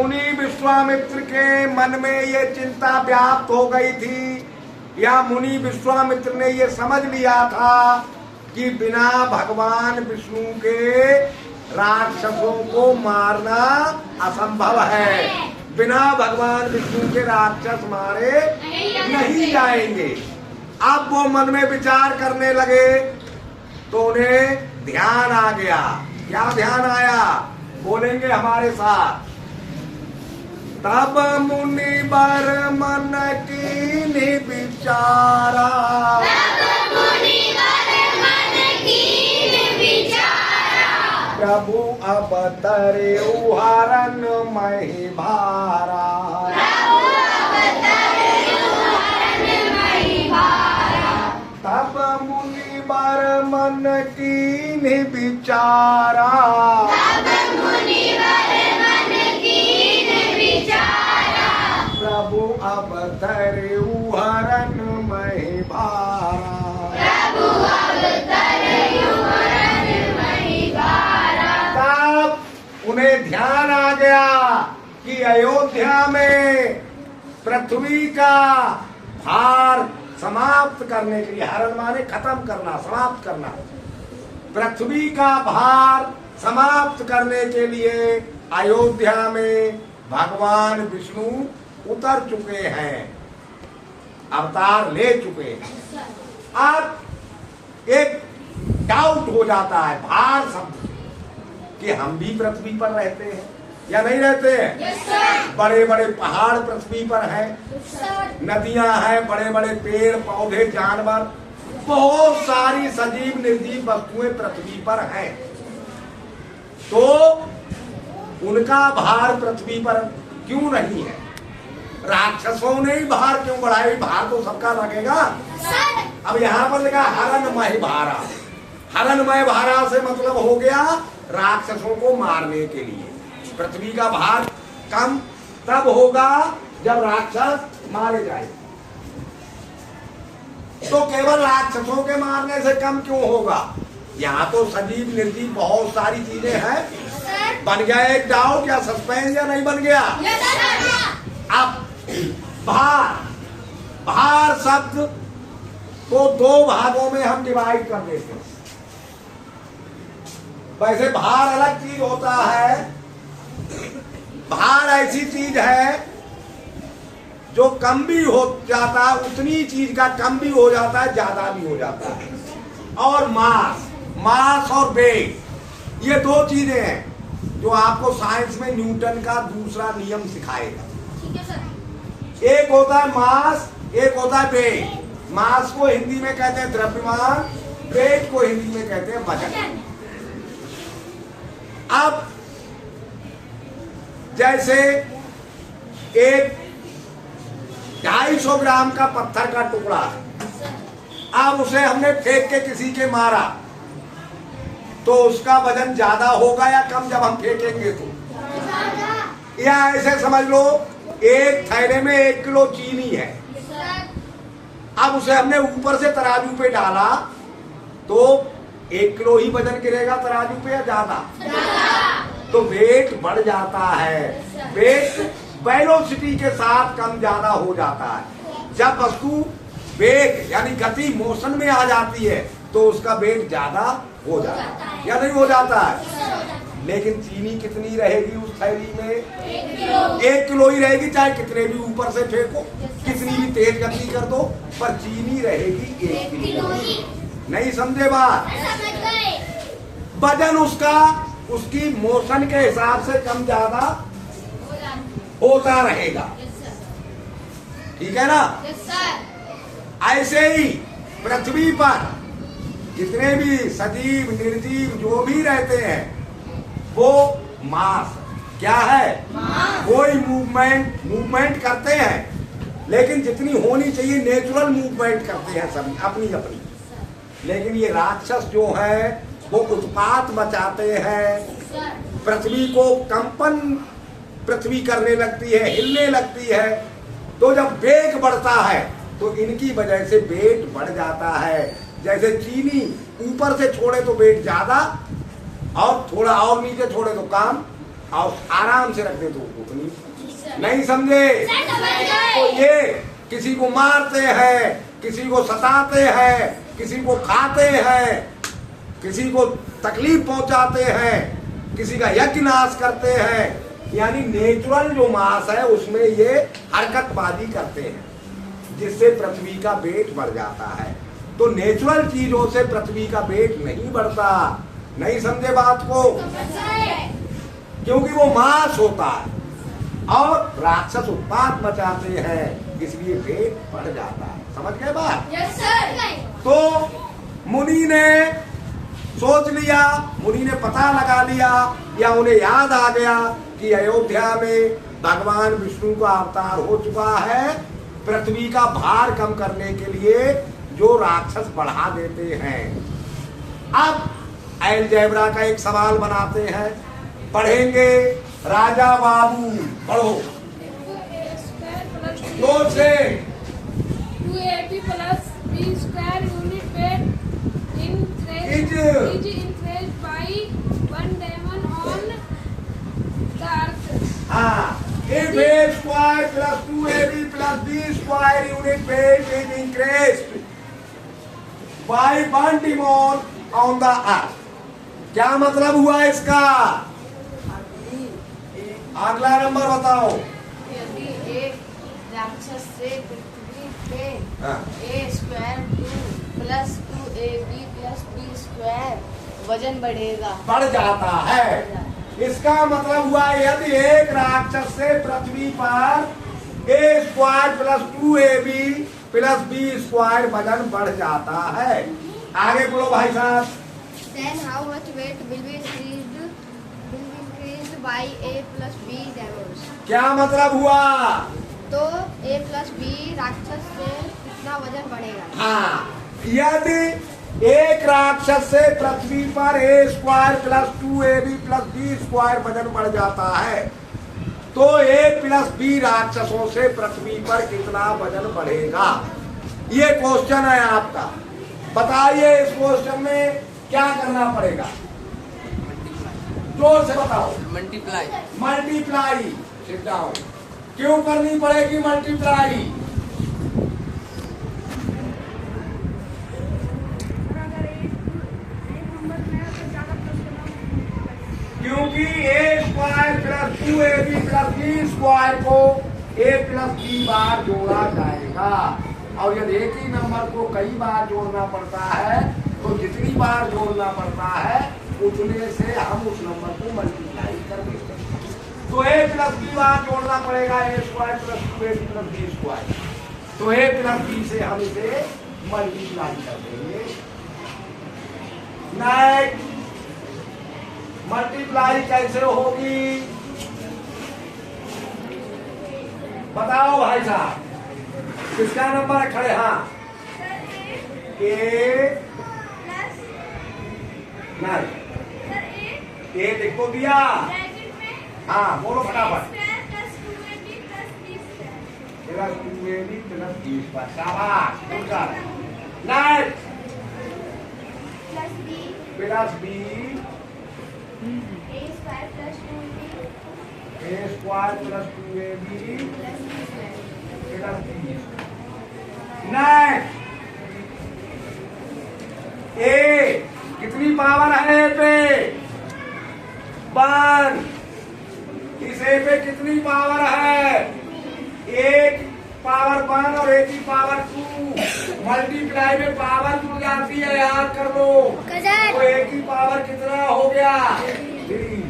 मुनि विश्वामित्र के मन में ये चिंता व्याप्त हो गई थी, या मुनि विश्वामित्र ने ये समझ लिया था कि बिना भगवान विष्णु के राक्षसों को मारना असंभव है, बिना भगवान विष्णु के राक्षस मारे नहीं जाएंगे। अब वो मन में विचार करने लगे तो उन्हें ध्यान आ गया। क्या ध्यान आया? बोलेंगे हमारे साथ। तब मुनि बर मन कीन्हि विचारा, प्रभु अवतरेउ हरन महि भारा। तब मुनि बर मन कीन्हि विचारा, प्रभु अवतरेउ हरन महि भारा। तब उन्हें ध्यान आ गया कि अयोध्या में पृथ्वी का भार समाप्त करने के लिए, हरण माने खत्म करना, समाप्त करना, पृथ्वी का भार समाप्त करने के लिए अयोध्या में भगवान विष्णु उतर चुके हैं, अवतार ले चुके हैं। अब एक डाउट हो जाता है भार शब्द कि हम भी पृथ्वी पर रहते हैं या नहीं रहते हैं? yes, बड़े बड़े पहाड़ पृथ्वी पर हैं, yes, नदियां हैं, बड़े बड़े पेड़ पौधे जानवर, बहुत सारी सजीव निर्जीव वस्तुएं पृथ्वी पर हैं। तो उनका भार पृथ्वी पर क्यों नहीं है? राक्षसों ने ही भार क्यों बढ़ाया? भार तो सबका लगेगा। अब यहाँ पर लिखा हरणमय भारा। हरणमय भारा से मतलब हो गया राक्षसों को मारने के लिए। पृथ्वी का भार कम तब होगा जब राक्षस मारे जाए। तो केवल राक्षसों के मारने से कम क्यों होगा? यहाँ तो सजीव निर्जीव बहुत सारी चीजें हैं। बन गया एक डाउट या सस्पेंस या नहीं बन गया? अब भार शब्द को दो भागों में हम डिवाइड कर देते हैं। वैसे भार अलग चीज होता है। भार ऐसी चीज है जो कम भी हो जाता है, उतनी चीज का कम भी हो जाता है, ज्यादा भी हो जाता है। और मास और वेट, ये दो चीजें हैं जो आपको साइंस में न्यूटन का दूसरा नियम सिखाएगा। ठीक है सर। एक होता है मास, एक होता है वेट। मास को हिंदी में कहते हैं द्रव्यमान, वेट को हिंदी में कहते हैं वजन। अब जैसे एक 250 ग्राम का पत्थर का टुकड़ा है, अब उसे हमने फेंक के किसी के मारा तो उसका वजन ज्यादा होगा या कम जब हम फेंकेंगे तो? या ऐसे समझ लो एक थैले में 1 किलो चीनी है, अब उसे हमने ऊपर से तराजू पे डाला तो 1 किलो ही वजन गिरेगा तराजू पे या ज्यादा? तो वेट बढ़ जाता है। वेट वेलोसिटी के साथ कम ज्यादा हो जाता है। जब वस्तु वेग यानी गति मोशन में आ जाती है तो उसका वेट ज्यादा हो जाता है या नहीं हो जाता है? लेकिन चीनी कितनी रहेगी उस थैली में? 1 किलो ही रहेगी, चाहे कितने भी ऊपर से फेंको, कितनी भी तेज गति कर दो, पर चीनी रहेगी 1 किलो। नहीं समझे बात? वजन उसकी मोशन के हिसाब से कम ज्यादा होता रहेगा। ठीक है ना? ऐसे ही पृथ्वी पर जितने भी सजीव निर्जीव जो भी रहते हैं वो मास क्या है? कोई मूवमेंट करते हैं, लेकिन जितनी होनी चाहिए नेचुरल मूवमेंट करते हैं सभी अपनी अपनी। लेकिन ये राक्षस जो है वो उत्पात मचाते हैं, पृथ्वी को कंपन पृथ्वी करने लगती है, हिलने लगती है। तो जब वेग बढ़ता है तो इनकी वजह से वेट बढ़ जाता है। जैसे चीनी ऊपर से छोड़े तो वेट ज्यादा, और थोड़ा और नीचे छोड़े तो कम, और आराम से रख दे तो उतनी नहीं समझे। तो ये किसी को मारते हैं, किसी को सताते हैं, किसी को खाते हैं, किसी को तकलीफ पहुंचाते हैं, किसी का यज्ञ नाश करते हैं, यानी नेचुरल जो मांस है उसमें ये हरकतबाजी करते हैं, जिससे पृथ्वी का वेट बढ़ जाता है। तो नेचुरल चीजों से पृथ्वी का वेट नहीं बढ़ता। नहीं समझे बात को? क्योंकि वो मांस होता है और राक्षस उत्पात मचाते हैं, इसलिए वेट बढ़ जाता है। समझ गए बात? Yes sir. तो मुनि ने सोच लिया, मुनि ने पता लगा लिया, या उन्हें याद आ गया कि अयोध्या में भगवान विष्णु का अवतार हो चुका है, पृथ्वी का भार कम करने के लिए जो राक्षस बढ़ा देते हैं। अब अलजेब्रा का एक सवाल बनाते हैं, पढ़ेंगे। राजा बाबू पढ़ो जोर से। 2ab plus b square unit weight is increased by 1 diamond on the earth. हाँ, if a square plus 2ab plus b square unit weight is increased by 1 diamond on the earth, क्या मतलब हुआ इसका? अगला नंबर बताओ। यदि एक राक्षस से पृथ्वी पे हाँ। a square 2 plus 2ab plus b square वजन बढ़ेगा, बढ़ जाता है। इसका मतलब हुआ यदि एक राक्षस से पृथ्वी पर a square plus 2ab plus b square वजन बढ़ जाता है। आगे बोलो भाई साहब। Then how much weight will be increased by a plus b diamonds? क्या मतलब हुआ? तो a plus b राक्षस से कितना वजन बढ़ेगा? हाँ, यदि एक राक्षस से पृथ्वी पर a square plus 2ab plus b square वजन बढ़ जाता है, तो a प्लस b राक्षसों से पृथ्वी पर कितना वजन बढ़ेगा? ये क्वेश्चन है आपका। बताइए इस क्वेश्चन में क्या करना पड़ेगा? जोर से बताओ। मल्टीप्लाई। मल्टीप्लाई। Sit down. क्यों करनी पड़ेगी मल्टीप्लाई? क्योंकि a square plus 2ab plus b square को a प्लस b बार जोड़ा जाएगा, और यदि एक ही नंबर को कई बार जोड़ना पड़ता है तो जितनी बार जोड़ना पड़ता है उतने से हम उस नंबर को मल्टीप्लाई कर देते हैं। तो a प्लस b बार जोड़ना पड़ेगा, a square plus 2ab plus b square. तो a प्लस b से हम इसे मल्टीप्लाई कर देंगे। नेक्स्ट, मल्टीप्लाई कैसे होगी बताओ भाई साहब। किसका नंबर है खड़े? हाँ, ए नहीं, ए लिख तो दिया। हाँ बोलो फटाफट। Plus 2ab plus b square. शाबाश, good job. Next, plus b a square plus 2b a square plus 2ab plus b square. Plus b। Next, a कितनी पावर है ए पे? 1। इस ए पे कितनी पावर है? एक पावर 1 और एक की पावर 2। मल्टीप्लाई में पावर जुड़ जाती है, याद कर लो। तो एक की पावर कितना हो गया? 3।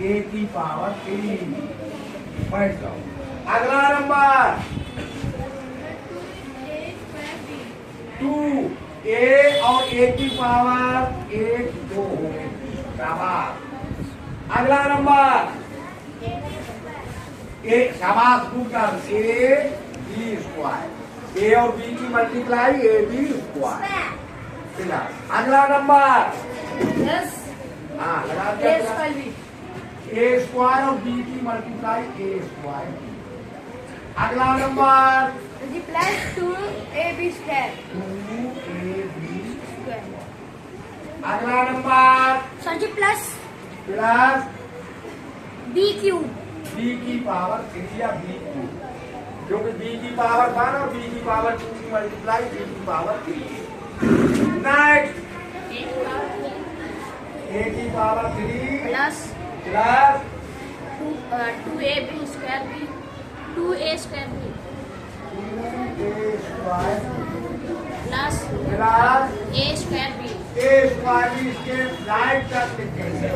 एक की पावर 3। बैठ जाओ। अगला नंबर 2। ए और एक की पावर 1 2 हो गई। शाबाश। अगला नंबर ए, शाबाश, गुड कर। ए बी स्क्वायर। ए और बी की मल्टीप्लाई ए बी स्क्वायर। अगला नंबर हाँ लगा दिया। ए स्क्वायर और बी की मल्टीप्लाई ए स्क्वायर। अगला number Plus 2ab square. 2ab square. अगला नंबर Sir जी plus plus B cube. B की पावर 3 या बी क्यूब, क्योंकि बी की पावर 1 और बी की पावर 2 की मल्टीप्लाई बी की पावर 3। नेक्स्ट ए की power 3 plus plus 2ab square B 2a square B 2a square plus plus a square B A square भी इसके राइट तक लिखेंगे।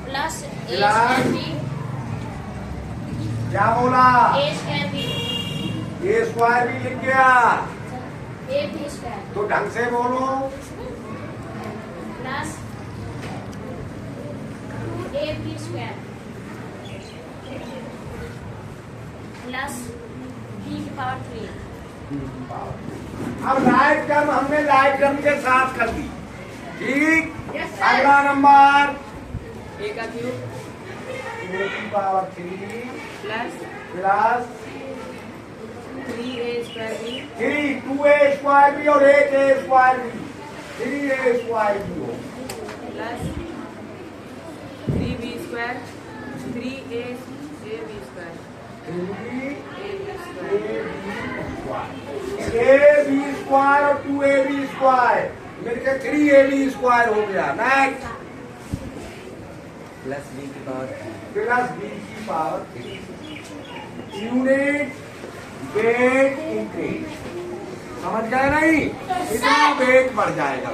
Plus a plus square B क्या बोला? a square B A square भी लिख गया, ab स्क्वायर तो ढंग से बोलो। Plus 2ab square plus b की पावर 3। अब राइट टर्म हमने राइट टर्म के साथ कर दी, ठीक। Yes, sir. अगला नंबर a का क्यूब ए की power 3 plus plus 3a square B 3 2a square भी और 8a स्क्वायर भी 3a स्क्वायर भी हो plus 3b square 3ab square A B square और 2ab स्क्वायर मिलकर 3ab स्क्वायर हो गया। नेक्स्ट प्लस बी की पावर प्लस बी की पावर 3 यूनिट वेट इंक्रीज, समझ गए नहीं? इतना वेट बढ़ जाएगा।